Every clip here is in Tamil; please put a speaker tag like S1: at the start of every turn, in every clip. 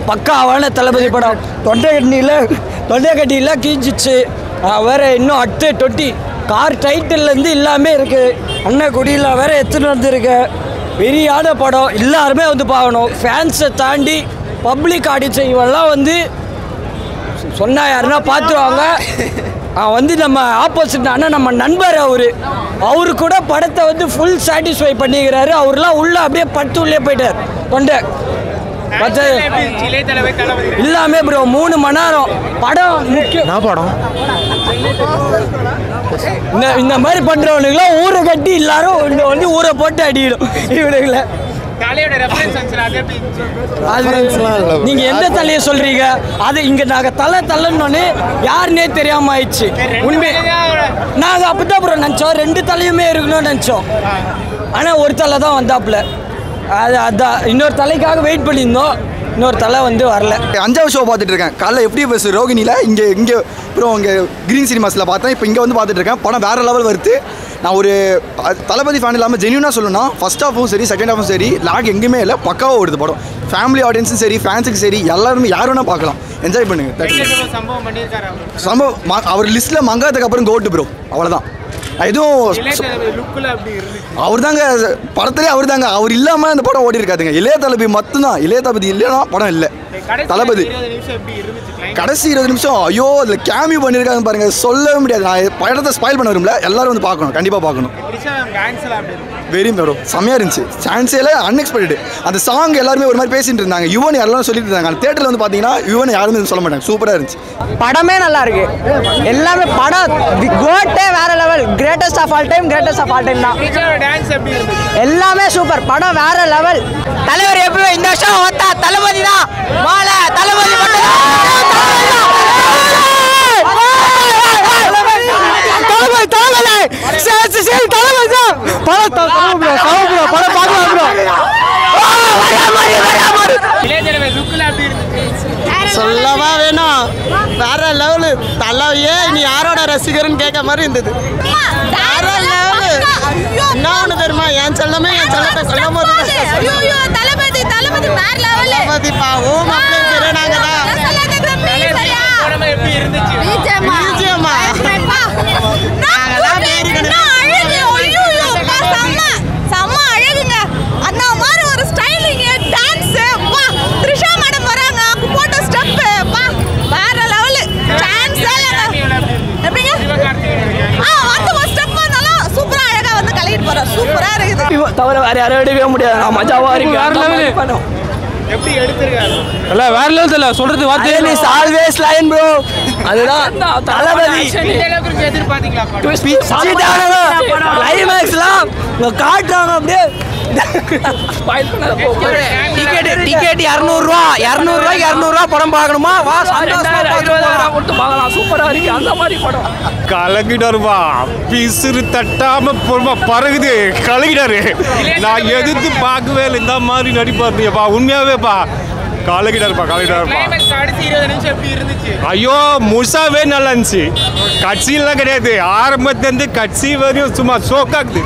S1: பக்காவான தளபதி படம். தொண்டைக்கட்டியில் கீஞ்சிச்சு. வேறு இன்னும் அடுத்து 20 கார் டைட்டில்லேருந்து எல்லாமே இருக்குது. அண்ணன் குடியில் வேறு எடுத்துகிட்டு வந்துருக்கு. பெரியான படம், எல்லாருமே வந்து பார்க்கணும். ஃபேன்ஸை தாண்டி பப்ளிக் ஆடியன்ஸ் இவெல்லாம் வந்து சொன்னால் யாருன்னா பார்த்துருவாங்க. வந்து நம்ம ஆப்போசிட் ஆனால் நம்ம நண்பர் அவரு கூட படத்தை வந்து ஃபுல் சாட்டிஸ்ஃபை பண்ணிக்கிறாரு. அவர்லாம் உள்ளே அப்படியே பட்டு உள்ளே போயிட்டார். தொண்டை எல்லாமே ப்ரோ 3 மணி நேரம் படம் முக்கியம். படம் இந்த மாதிரி பண்றவனுக்குலாம் ஊரை கட்டி எல்லாரும் வந்து ஊரை போட்டு அடிக்கணும் இவனுங்களை. நீங்க எந்த தலையை சொல்றீங்க? அது இங்க நாங்க தலைன்னு யாருன்னே தெரியாம ஆயிடுச்சு. உண்மை நாங்க அப்படிதான் ப்ரோ நினைச்சோம். 2 தலையுமே இருக்கணும்னு நினைச்சோம். ஆனா ஒரு தலை தான் வந்தாப்புல. அதான் இன்னொரு தலைக்காக வெயிட் பண்ணியிருந்தோம். இன்னொரு தலை வந்து வரல.
S2: 5வது ஷோ பார்த்துட்டு இருக்கேன். காலைல எப்படி பஸ் ரோகிணியில் இங்கே அப்புறம் இங்கே க்ரீன் சினிமாஸில் பார்த்தேன். இப்போ இங்கே வந்து பார்த்துட்டு இருக்கேன். படம் வேறு லெவல் வருது. நான் ஒரு தளபதி ஃபேன் இல்லாமல் ஜென்யூனாக சொல்லணும்னா ஃபஸ்ட் ஹாஃபும் சரி செகண்ட் ஹாஃபும் சரி லாக் எங்கேயுமே இல்லை. பக்காவாக ஓடுது படம். ஃபேமிலி ஆடியன்ஸும் சரி ஃபேன்ஸுக்கு சரி எல்லாருமே யார் வேணால் பார்க்கலாம். என்ஜாய் பண்ணுங்கள். சம்பவம் அவர் லிஸ்ட்டில் மங்காததுக்கு அப்புறம் கோட்டு ப்ரோ. அவ்வளோதான். எதுவும் அவர் தாங்க படத்திலே அவர் தாங்க. அவர் இல்லாமல் அந்த படம் ஓடி இருக்காதுங்க. இளைய தளபதி மட்டும்தான். இளைய தளபதி இல்லைன்னா படம் இல்லை. தளபதி கடைசி 20 நிமிஷம் ஐயோ அதில் கேமியோ பண்ணியிருக்காங்க பாருங்க. சொல்லவே முடியாது. நான் படத்தை ஸ்பாயில் பண்ண வரும்ல. எல்லாரும் வந்து பார்க்கணும். கண்டிப்பாக பார்க்கணும். வெரி ப்ரோ செம்மையாக இருந்துச்சு. சான்ஸே அன்எக்ஸ்பெக்டட். அந்த சாங் எல்லாருமே ஒரு மாதிரி பேசிட்டு இருந்தாங்க. யுவன் எல்லாரும் சொல்லிட்டு இருந்தாங்க. அந்த தேட்டரில் வந்து பார்த்தீங்கன்னா யுவன் யாருமே சொல்ல மாட்டாங்க. சூப்பராக இருந்துச்சு.
S1: படமே நல்லா இருக்கு. எல்லாமே படம் கோட்டே வேற level. Greatest of all time தான். எல்லாமே சூப்பர். படம் வேற லெவல். தலைவர் எப்பவுமே இந்த வருஷம் வந்தா தளபதி தான். தளபதி
S3: சொல்லவா வேணும். வேற லெவலு. தலையே நீ யாரோட ரசிகர்னு கேட்க மாதிரி இருந்தது. வேற லெவலு. என்ன ஒண்ணு தெரியுமா? என் செல்லமே என் செல்லத்தை சொல்லும் போது தளபதி பாவும் மக்கள் நாங்கதான்.
S1: தவிர வேற யாரும் எடுக்கவே முடியாது. நான் மஜாவா இருக்கு.
S4: எப்படி எடுத்துருக்காரு?
S5: இல்ல வேற லெவல் இல்ல சொல்றது வார்த்தை.
S1: Is always line bro. அதுதான் தளபதி.
S4: எதிர்பார்த்தீங்களா?
S1: கிளைமேக்ஸ்லாம் காட்டுறாங்க அப்படியே. டிக்கெட் 200 ரூபாய்க்கு 200 படம் பார்க்கணுமா? வா சூப்பரா இருக்கு. அந்த மாதிரி படம்
S5: கலக்கிட்டாருப்பா. பிசுறு தட்டாம பறகுது. கலக்கிட்டாரு. நான் எதிர்த்து பார்க்கவே இல்லை. இந்த மாதிரி நடிப்பாருப்பா. உண்மையாவேப்பா கலக்கிட்டாருப்பா. ஐயோ முசாவே நல்லா இருந்துச்சு. கட்சியெல்லாம் கிடையாது. ஆரம்பத்திலேருந்து கட்சி வரையும் சும்மா சோக்காக்குது.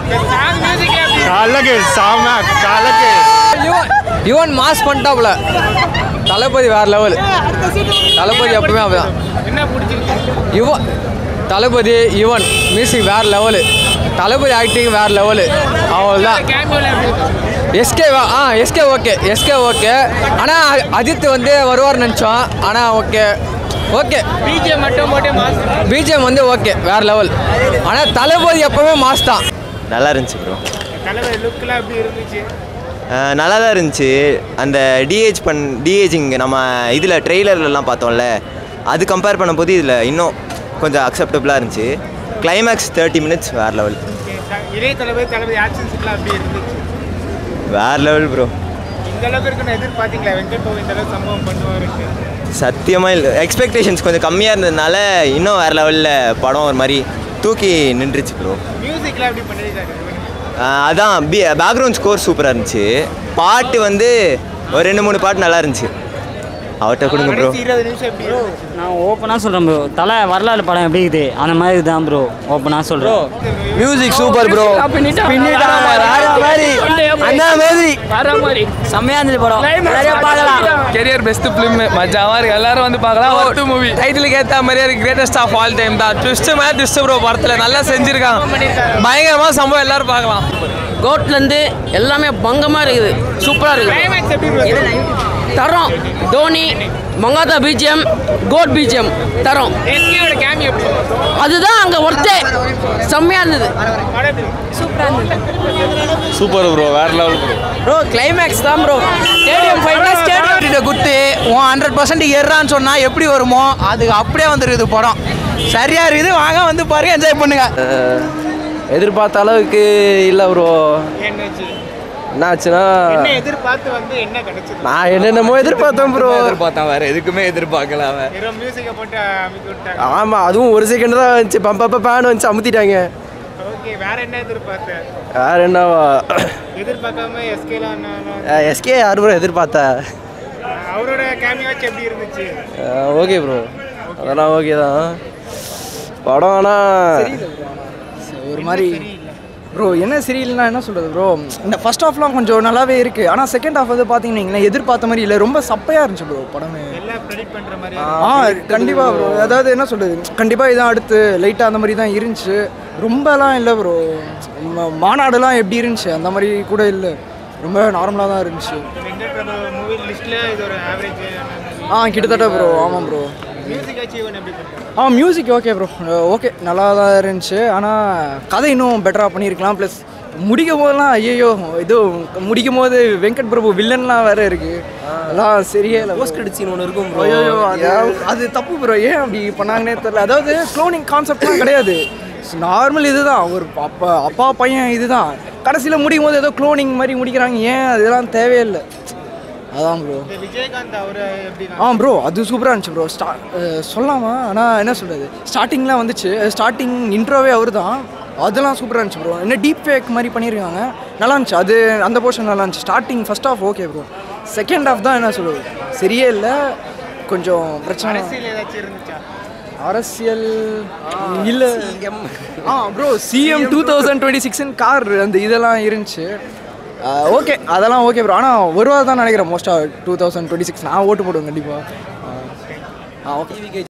S5: கலக்கு சாம கலக்கு.
S6: யுவன் மாஸ் பண்ணிட்டாப்ல. தளபதி வேற லெவல். தளபதி எப்பவுமே அப்படிதான். தளபதி யுவன் மியூசிக் வேற லெவலு. தளபதி ஆக்டிங் வேற லெவலு. அவ்வளோதான். SK okay. ஆனால் அஜித் வந்து வருவார் நினச்சோம். ஆனால் ஓகே பிஜிஎம் வந்து ஓகே வேற லெவல். ஆனால் தளபதி எப்பவுமே மாஸ் தான்.
S7: நல்லா இருந்துச்சு ப்ரோ. நல்லா தான் இருந்துச்சு. அந்த டிஏஜிங் நம்ம இதில் ட்ரெய்லர்லாம் பார்த்தோம்ல, அது கம்பேர் பண்ணும்போது இதில் இன்னும் கொஞ்சம் அக்செப்டபுளாக இருந்துச்சு. கிளைமேக்ஸ் 30 மினிட்ஸ் வேறு லெவல். வேறு லெவல் ப்ரோ. சத்தியமாக இல்லை. எக்ஸ்பெக்டேஷன்ஸ் கொஞ்சம் கம்மியாக இருந்ததுனால இன்னும் வேறு லெவலில் படம் ஒரு மாதிரி தூக்கி நின்றுச்சு ப்ரோ. அதான் பேக்ரவுண்ட் ஸ்கோர் சூப்பராக இருந்துச்சு. பாட்டு வந்து ஒரு 2-3 பாட்டு நல்லா இருந்துச்சு. அவர்கிட்ட கொடுங்க ப்ரோ.
S4: 20 நிமிஷம் எப்படி இருந்துச்சு?
S1: நான் ஓப்பனாக சொல்கிறேன் ப்ரோ. தலை வரலாறு படம் எப்படி இருக்குது அந்த மாதிரி தான் ப்ரோ ஓப்பனாக சொல்கிறோம்.
S2: Music super bro.
S1: செம்மையாக இருந்தது படம். நிறைய பார்க்கலாம்.
S6: கெரியர் பெஸ்ட் ஃபிலிம் மஜாவாக இருக்குது. எல்லாரும் வந்து பார்க்கலாம். ஒரு மூவி டைட்டிலுக்கு ஏற்ற மாதிரியே இருக்குது. கிரேட்டஸ்ட் ஆஃப் ஆல் டைம் தான். ட்விஸ்ட்டு மேலே ட்விஸ்ட் ப்ரோ. படத்தில் நல்லா செஞ்சுருக்காங்க. பயங்கரமாக சம்பவம் எல்லாரும் பார்க்கலாம்.
S3: கோட்லேருந்து எல்லாமே பங்கமாக இருக்குது. சூப்பராக இருக்குது.
S4: Climax எப்படி bro?
S3: தரோம். Dhoni Mankatha BGM GOAT BGM தரோம்.
S4: SKயோட cameo எப்படி?
S3: அதுதான் அங்கே ஒருத்தே செம்மையாக இருந்தது.
S4: படம் எப்படி?
S5: சூப்பர் ப்ரோ, வேற லெவல் ப்ரோ.
S6: ப்ரோ கிளைமேக்ஸ் தான் ப்ரோ. ஸ்டேடியம் ஃபைட்டில் ஸ்டேடியம் குத்து 100% ஏறான்னு சொன்னால் எப்படி வருமோ அதுக்கு அப்படியே வந்துருக்குது படம். சரியாக இருக்குது. வாங்க வந்து பாருங்க, என்ஜாய் பண்ணுங்க.
S8: எதிர்பார்த்த அளவுக்கு இல்லை ப்ரோ.
S4: என்னாச்சு?
S8: என்னாச்சுன்னா
S4: என்ன எதிர்பார்த்து வந்து என்ன கிடைச்சது?
S8: நான் என்னென்னமோ எதிர்பார்த்தேன் ப்ரோ.
S6: எதிர்பார்த்தேன், வேறு எதுக்குமே எதிர்பார்க்கல அவன்.
S4: வெறும் மியூசிக்கை போட்டு அமைக்க விட்டாங்க.
S8: ஆமாம், அதுவும் ஒரு செகண்ட் தான் வந்துச்சு. பம்பப்ப பேன் வந்துச்சு, அமுத்திட்டாங்க.
S4: ஓகே, வேற என்ன எதிர்பார்த்த?
S8: வேற என்னவா,
S4: எதிர்பார்க்காம எஸ்கேலாம்
S8: எஸ்கே யார் ப்ரோ எதிர்பார்த்தா?
S4: அவரோட கேமியோ எப்படி இருந்துச்சு?
S8: ஓகே ப்ரோ, அதெல்லாம் ஓகே தான். படம் ஆனால்
S9: ஒரு மாதிரி ப்ரோ. என்ன சரியில்லைன்னா என்ன சொல்கிறது ப்ரோ, இந்த ஃபர்ஸ்ட் ஹாஃப்லாம் கொஞ்சம் நல்லாவே இருக்குது. ஆனால் செகண்ட் ஹாஃப் வந்து பார்த்தீங்கன்னா எதிர்பார்த்த மாதிரி இல்லை, ரொம்ப சப்பையாக இருந்துச்சு ப்ரோ படமே.
S4: எல்லாம் ப்ரெடிக்ட் பண்ணுற மாதிரி.
S9: கண்டிப்பாக ப்ரோ. அதாவது என்ன சொல்கிறது, கண்டிப்பாக இதான் அடுத்து லைட்டாக அந்த மாதிரி தான் இருந்துச்சு. ரொம்பலாம் இல்லை ப்ரோ. மாநாடுலாம் எப்படி இருந்துச்சு அந்த மாதிரி கூட இல்லை, ரொம்ப நார்மலாக தான் இருந்துச்சு.
S4: வெங்கட் பிரபு மூவி லிஸ்ட்டில் இது ஒரு ஆவரேஜ்.
S9: கிட்டத்தட்ட ப்ரோ. ஆமாம் ப்ரோ.
S4: மியூசிக் அச்சீவன் எப்படி பண்ணுறது?
S9: மியூசிக் ஓகே ப்ரோ, ஓகே நல்லா தான் இருந்துச்சு. ஆனால் கதை இன்னும் பெட்டராக பண்ணியிருக்கலாம். ப்ளஸ் முடிக்கும் போதெல்லாம் ஐயோ இது முடிக்கும் போது வெங்கட் பிரபு வில்லன்லாம் வேறு இருக்குது. அதெல்லாம் சரியே இல்லை.
S6: போஸ்ட் கிரெடிட் சீன் ஒன்று இருக்கும்.
S9: ஐயோ அது தப்பு ப்ரோ. ஏன் அப்படி பண்ணாங்கன்னே தெரியல. அதாவது க்ளோனிங் கான்செப்ட்லாம் கிடையாது, நார்மல் இதுதான். ஒரு அப்பா பையன் இதுதான். கடைசியில் முடிக்கும் போது ஏதோ க்ளோனிங் மாதிரி முடிக்கிறாங்க. ஏன் அதெல்லாம் தேவையில்லை. அதான் ப்ரோ.
S4: விஜயகாந்த் அவர் எப்படி?
S9: ப்ரோ அது சூப்பராக இருந்துச்சு ப்ரோ. சொல்லாமா, ஆனால் என்ன சொல்கிறது, ஸ்டார்டிங்லாம் வந்துச்சு. ஸ்டார்டிங் இன்ட்ரோவே அவர் தான். அதெல்லாம் சூப்பராக இருந்துச்சு ப்ரோ. என்ன டீப் ஃபேக் மாதிரி பண்ணியிருக்காங்க, நல்லா இருந்துச்சு. அது அந்த போர்ஷன் நல்லா இருந்துச்சு. Starting first half okay bro. Second half தான் என்ன சொல்கிறது சரியே இல்லை, கொஞ்சம் பிரச்சனை.
S4: அரசியல் ஏதாச்சும் இருந்துச்சா?
S9: அரசியல் இல்லை. ப்ரோ சிஎம் 2026 கார் அந்த இதெல்லாம் இருந்துச்சு. ஓகே அதெல்லாம் ஓகே ப்ரோ. ஆனால் வருவார் தான் நினைக்கிறேன் மோஸ்ட்டாக 2026. நான் ஓட்டு போடுவேன் கண்டிப்பாக. ஓகே.